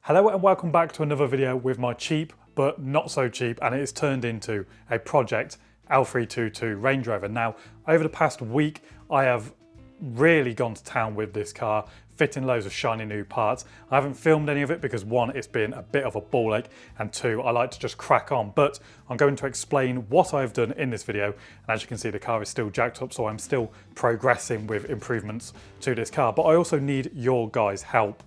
Hello and welcome back to another video with my cheap but not so cheap, and it has turned into a project L322 Range Rover. Now, over the past week, I have really gone to town with this car, fitting loads of shiny new parts. I haven't filmed any of it because one, it's been a bit of a ball ache, and two, I like to just crack on. But I'm going to explain what I've done in this video. And as you can see, the car is still jacked up, so I'm still progressing with improvements to this car. But I also need your guys' help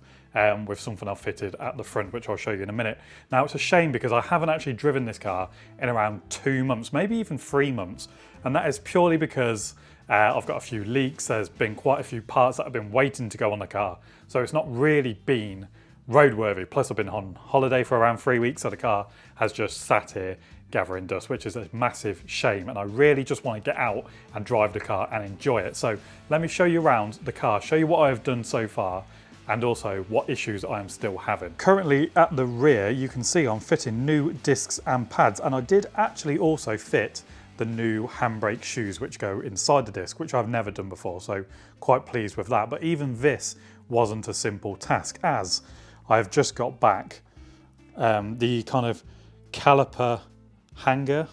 with something I've fitted at the front, which I'll show you in a minute. Now, it's a shame because I haven't actually driven this car in around 2 months, maybe even 3 months. And that is purely because I've got a few leaks. There's been quite a few parts that have been waiting to go on the car. So it's not really been roadworthy. Plus I've been on holiday for around 3 weeks, so the car has just sat here gathering dust, which is a massive shame. And I really just want to get out and drive the car and enjoy it. So let me show you around the car, show you what I've done so far, and also what issues I am still having. Currently at the rear, you can see I'm fitting new discs and pads, and I did actually also fit the new handbrake shoes which go inside the disc, which I've never done before, so quite pleased with that. But even this wasn't a simple task, as I've just got back the kind of caliper hanger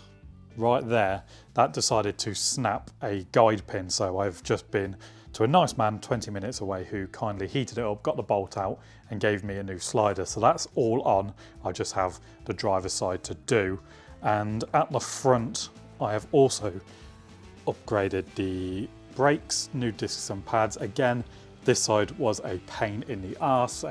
right there, that decided to snap a guide pin. So I've just been to a nice man 20 minutes away who kindly heated it up, got the bolt out and gave me a new slider. So that's all on. I just have the driver's side to do. And at the front, I have also upgraded the brakes, new discs and pads. Again, this side was a pain in the arse.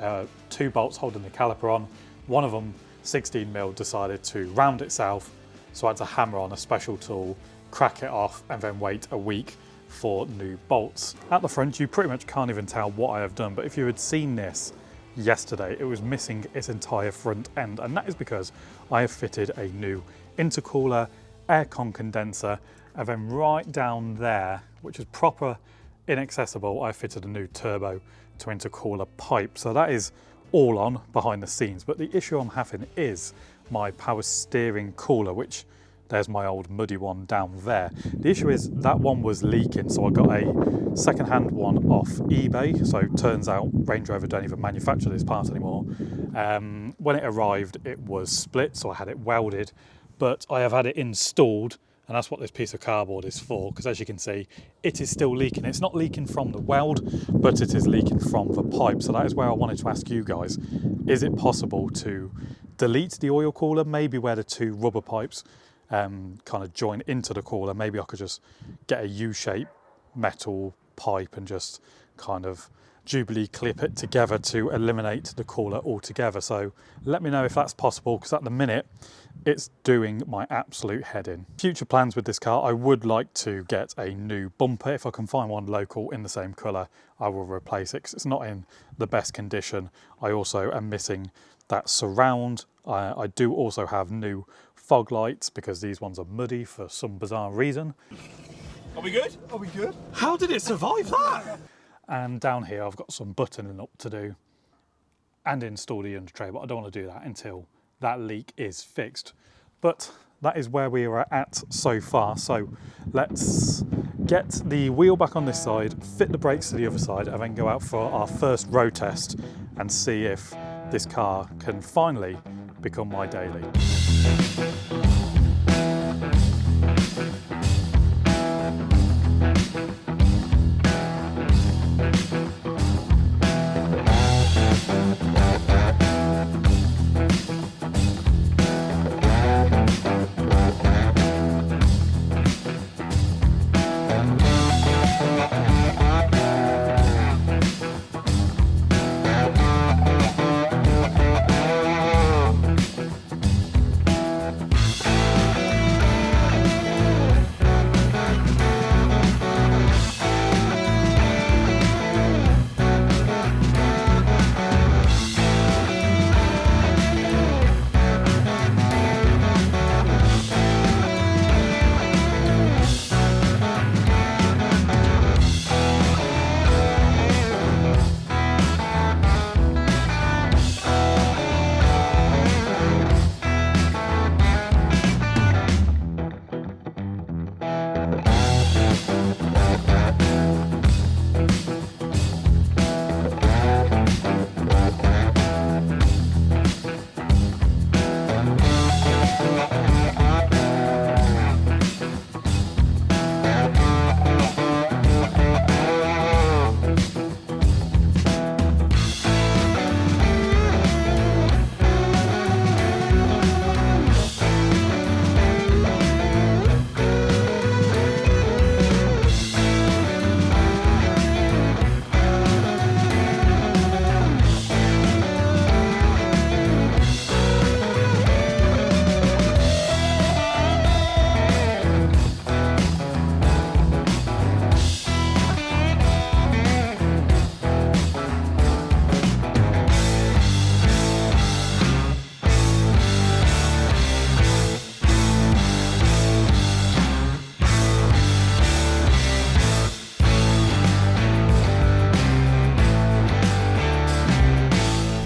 2 bolts holding the caliper on. One of them, 16mm, decided to round itself. So I had to hammer on a special tool, crack it off, and then wait a week for new bolts. At the front, you pretty much can't even tell what I have done, but if you had seen this yesterday, it was missing its entire front end, and that is because I have fitted a new intercooler, aircon condenser, and then right down there, which is proper inaccessible, I fitted a new turbo to intercooler pipe. So that is all on behind the scenes, but the issue I'm having is my power steering cooler, which there's my old muddy one down there. The issue is that one was leaking, so I got a second-hand one off eBay. So it turns out Range Rover don't even manufacture this part anymore. When it arrived, it was split, so I had it welded, but I have had it installed, and that's what this piece of cardboard is for, because as you can see, it is still leaking. It's not leaking from the weld, but it is leaking from the pipe. So that is where I wanted to ask you guys, is it possible to delete the oil cooler, maybe where the 2 rubber pipes kind of join into the cooler? Maybe I could just get a U-shaped metal pipe and just kind of Jubilee clip it together to eliminate the cooler altogether. So let me know if that's possible, because at the minute it's doing my absolute head in. Future plans with this car, I would like to get a new bumper. If I can find one local in the same colour, I will replace it because it's not in the best condition. I also am missing that surround. I do also have new fog lights because these ones are muddy for some bizarre reason. Are we good? Are we good? How did it survive that? And down here I've got some buttoning up to do and install the under tray, but I don't want to do that until that leak is fixed. But that is where we are at so far. So let's get the wheel back on this side, fit the brakes to the other side, and then go out for our first road test and see if this car can finally become my daily.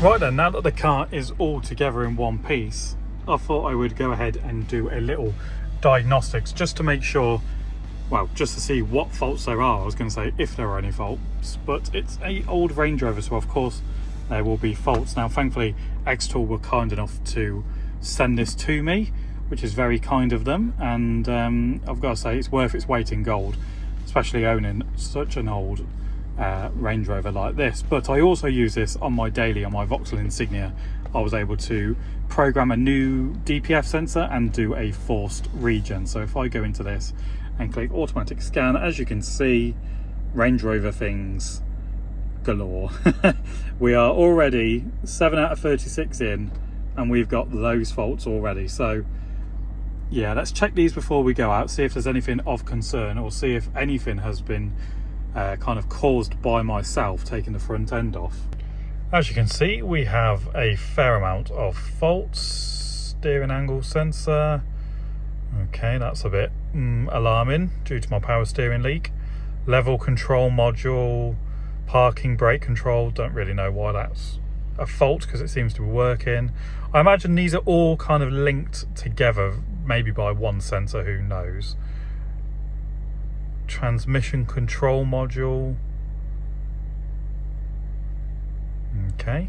Right then, now that the car is all together in one piece, I thought I would go ahead and do a little diagnostics just to make sure, well, just to see what faults there are. I was going to say if there are any faults, but it's an old Range Rover, so of course there will be faults. Now, thankfully, X-Tool were kind enough to send this to me, which is very kind of them, and I've got to say it's worth its weight in gold, especially owning such an old Range Rover like this. But I also use this on my daily, on my Vauxhall Insignia. I was able to program a new DPF sensor and do a forced regen. So if I go into this and click automatic scan, as you can see, Range Rover things galore. We are already 7 out of 36 in, and we've got those faults already. So yeah, let's check these before we go out, see if there's anything of concern, or see if anything has been kind of caused by myself taking the front end off. As you can see, we have a fair amount of faults. Steering angle sensor, okay, that's a bit alarming due to my power steering leak. Level control module, parking brake control, don't really know why that's a fault because it seems to be working. I imagine these are all kind of linked together, maybe by one sensor, who knows. Transmission control module, okay.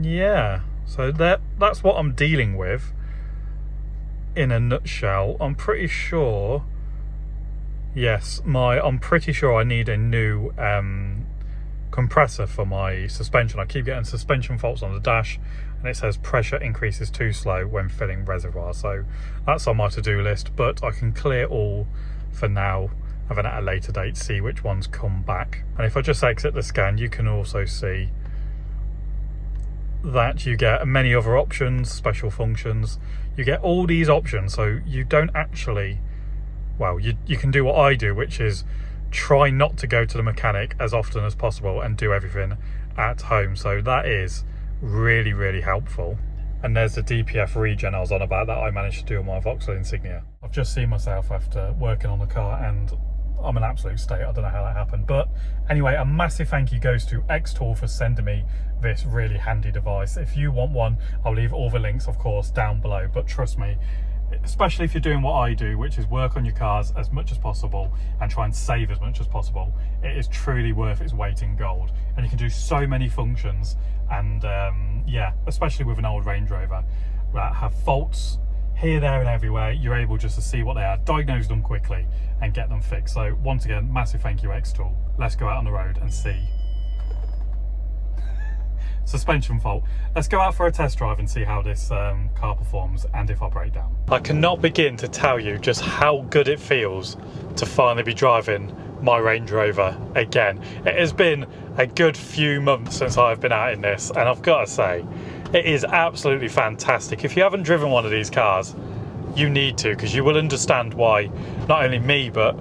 Yeah, so that's what I'm dealing with in a nutshell. I'm pretty sure, yes, I'm pretty sure I need a new compressor for my suspension. I keep getting suspension faults on the dash, and it says pressure increases too slow when filling reservoir. So that's on my to-do list, but I can clear all for now, and then at a later date see which ones come back. And if I just exit the scan, you can also see that you get many other options, special functions. You get all these options, so you don't actually, well, you can do what I do, which is try not to go to the mechanic as often as possible and do everything at home. So that is really, really helpful. And there's the DPF regen I was on about that I managed to do on my Vauxhall Insignia. I've just seen myself after working on the car and I'm an absolute state. I don't know how that happened. But anyway, a massive thank you goes to X-Tool for sending me this really handy device. If you want one, I'll leave all the links, of course, down below. But trust me, especially if you're doing what I do, which is work on your cars as much as possible and try and save as much as possible, it is truly worth its weight in gold. And you can do so many functions, and yeah, especially with an old Range Rover that have faults here, there and everywhere, you're able just to see what they are, diagnose them quickly and get them fixed. So once again, massive thank you, X-Tool. Let's go out on the road and see. Suspension fault. Let's go out for a test drive and see how this car performs and if I break down. I cannot begin to tell you just how good it feels to finally be driving my Range Rover again. It has been a good few months since I've been out in this, and I've got to say, it is absolutely fantastic. If you haven't driven one of these cars, you need to, because you will understand why not only me but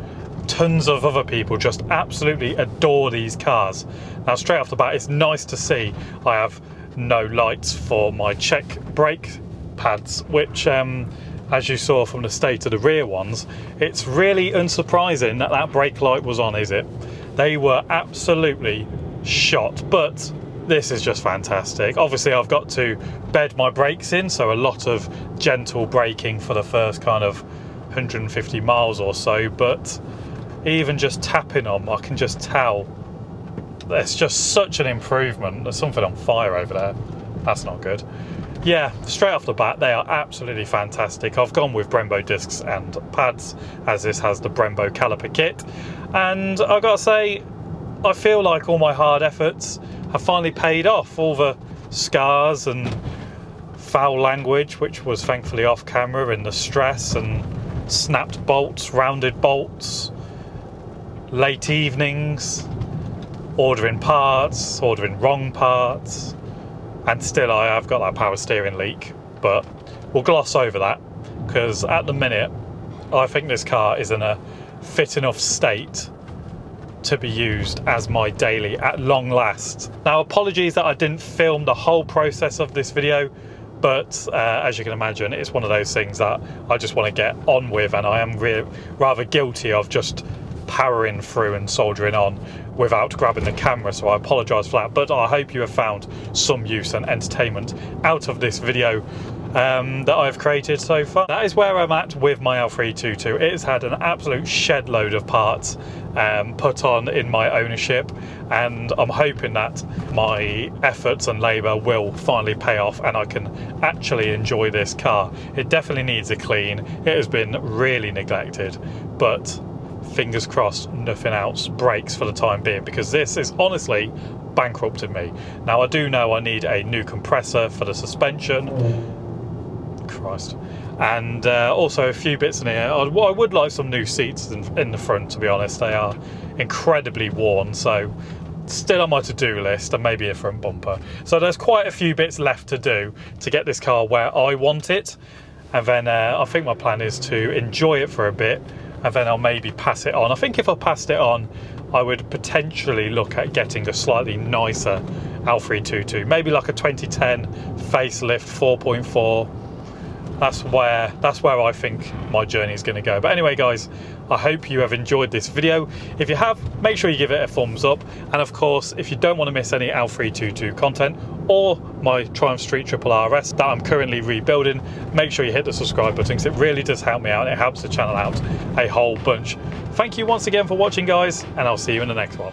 tons of other people just absolutely adore these cars. Now, straight off the bat, it's nice to see I have no lights for my check brake pads, which as you saw from the state of the rear ones, it's really unsurprising that that brake light was on, is it? They were absolutely shot, but this is just fantastic. Obviously, I've got to bed my brakes in, so a lot of gentle braking for the first kind of 150 miles or so, but even just tapping on, I can just tell there's just such an improvement. There's something on fire over there. That's not good. Yeah, straight off the bat, they are absolutely fantastic. I've gone with Brembo discs and pads, as this has the Brembo caliper kit. And I've got to say, I feel like all my hard efforts have finally paid off. All the scars and foul language, which was thankfully off camera, and the stress and snapped bolts, rounded bolts, late evenings, ordering parts, ordering wrong parts, and still I have got that power steering leak. But we'll gloss over that, because at the minute I think this car is in a fit enough state to be used as my daily at long last. Now, apologies that I didn't film the whole process of this video, but as you can imagine, it's one of those things that I just want to get on with, and I am rather guilty of just powering through and soldering on without grabbing the camera, so I apologise for that, but I hope you have found some use and entertainment out of this video that I've created so far. That is where I'm at with my L322. It has had an absolute shed load of parts put on in my ownership, and I'm hoping that my efforts and labour will finally pay off and I can actually enjoy this car. It definitely needs a clean. It has been really neglected, but fingers crossed nothing else breaks for the time being, because this is honestly bankrupted me. Now I do know I need a new compressor for the suspension, Christ, and also a few bits in here. I would like some new seats in the front, to be honest. They are incredibly worn, so still on my to-do list, and maybe a front bumper. So there's quite a few bits left to do to get this car where I want it, and then I think my plan is to enjoy it for a bit, and then I'll maybe pass it on. I think if I passed it on, I would potentially look at getting a slightly nicer L322, maybe like a 2010 facelift 4.4. That's where I think my journey is going to go. But anyway, guys, I hope you have enjoyed this video. If you have, make sure you give it a thumbs up. And of course, if you don't want to miss any L322 content or my Triumph Street Triple RS that I'm currently rebuilding, make sure you hit the subscribe button, because it really does help me out. It helps the channel out a whole bunch. Thank you once again for watching, guys, and I'll see you in the next one.